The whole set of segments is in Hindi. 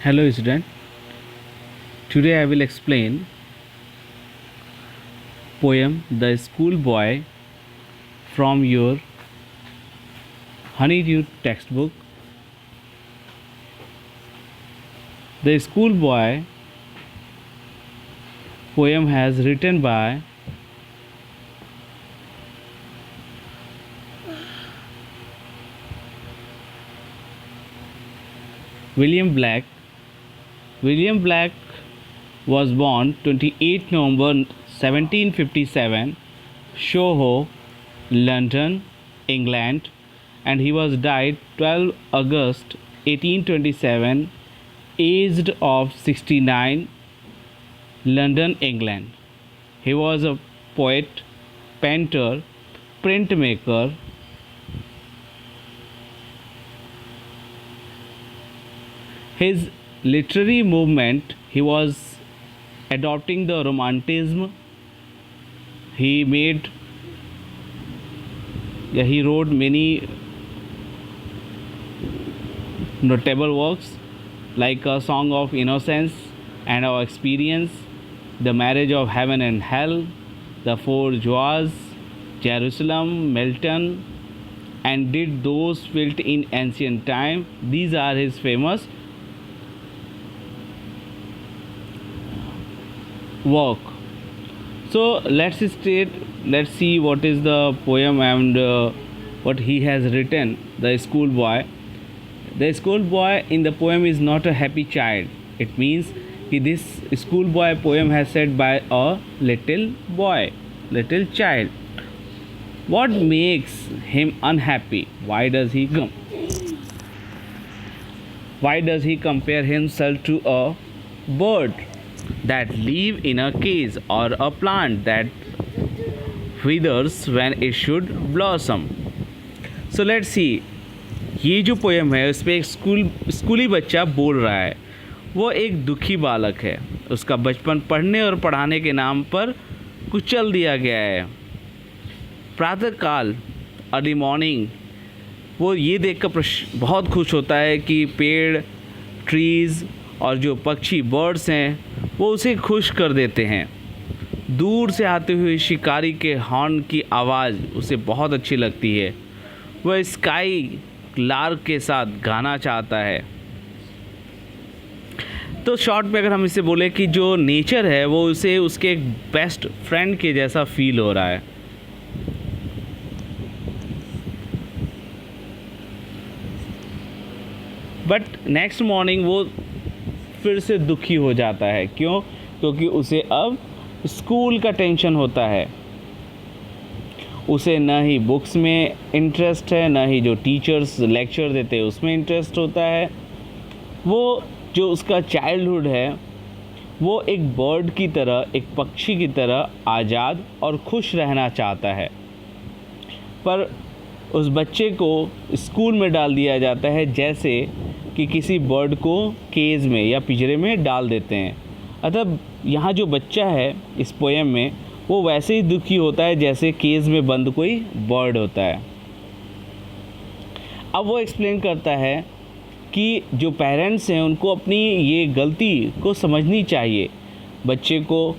Hello student, today I will explain poem The Schoolboy from your Honeydew textbook. The Schoolboy poem has written by William Black. William Black was born 28 November 1757, Soho, London, England, and he was died 12 August 1827, aged of 69, London, England. He was a poet, painter, printmaker. His literary movement, he was adopting the romanticism. He wrote many notable works like A Song of Innocence and Our Experience, The Marriage of Heaven and Hell, The Four Joys, Jerusalem, Milton, and Did Those Built in Ancient Time. These are his famous work. So let's see what is the poem and what he has written. The Schoolboy. The schoolboy in the poem is not a happy child. It means this schoolboy poem has said by a little boy, little child. What makes him unhappy? Why does he compare himself to a bird that live in a cage or a plant that withers when it should blossom? So let's see. ये जो पोएम है उस पर एक स्कूली बच्चा बोल रहा है. वो एक दुखी बालक है. उसका बचपन पढ़ने और पढ़ाने के नाम पर कुचल दिया गया है. प्रातःकाल अर्ली मॉर्निंग वो ये देखकर बहुत खुश होता है कि पेड़, ट्रीज़ और जो पक्षी, बर्ड्स हैं, वो उसे खुश कर देते हैं. दूर से आते हुए शिकारी के हॉर्न की आवाज़ उसे बहुत अच्छी लगती है. वह स्काई लार्क के साथ गाना चाहता है. तो शॉर्ट में अगर हम इसे बोले कि जो नेचर है वो उसे उसके एक बेस्ट फ्रेंड के जैसा फील हो रहा है. बट नेक्स्ट मॉर्निंग वो फिर से दुखी हो जाता है. क्यों? क्योंकि उसे अब स्कूल का टेंशन होता है. उसे न ही बुक्स में इंटरेस्ट है, न ही जो टीचर्स लेक्चर देते हैं उसमें इंटरेस्ट होता है. वो जो उसका चाइल्डहुड है वो एक बर्ड की तरह, एक पक्षी की तरह आज़ाद और खुश रहना चाहता है. पर उस बच्चे को स्कूल में डाल दिया जाता है जैसे कि किसी बर्ड को केज में या पिंजरे में डाल देते हैं. अतः यहाँ जो बच्चा है इस पोएम में वो वैसे ही दुखी होता है जैसे केज में बंद कोई बर्ड होता है. अब वो एक्सप्लेन करता है कि जो पेरेंट्स हैं उनको अपनी ये गलती को समझनी चाहिए. बच्चे को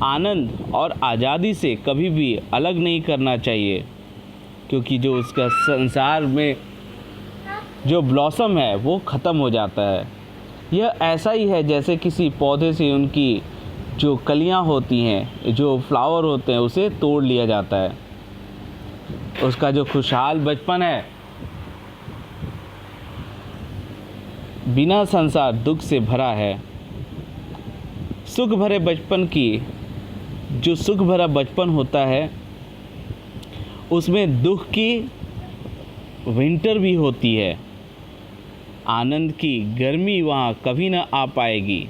आनंद और आज़ादी से कभी भी अलग नहीं करना चाहिए, क्योंकि जो उसका संसार में जो ब्लॉसम है वो ख़त्म हो जाता है. यह ऐसा ही है जैसे किसी पौधे से उनकी जो कलियां होती हैं, जो फ्लावर होते हैं, उसे तोड़ लिया जाता है. उसका जो खुशहाल बचपन है बिना संसार दुख से भरा है. सुख भरे बचपन की जो सुख भरा बचपन होता है उसमें दुख की विंटर भी होती है. आनंद की गर्मी वहाँ कभी ना आ पाएगी.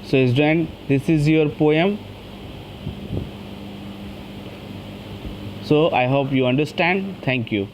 So student, this is your poem. So I hope you understand. Thank you.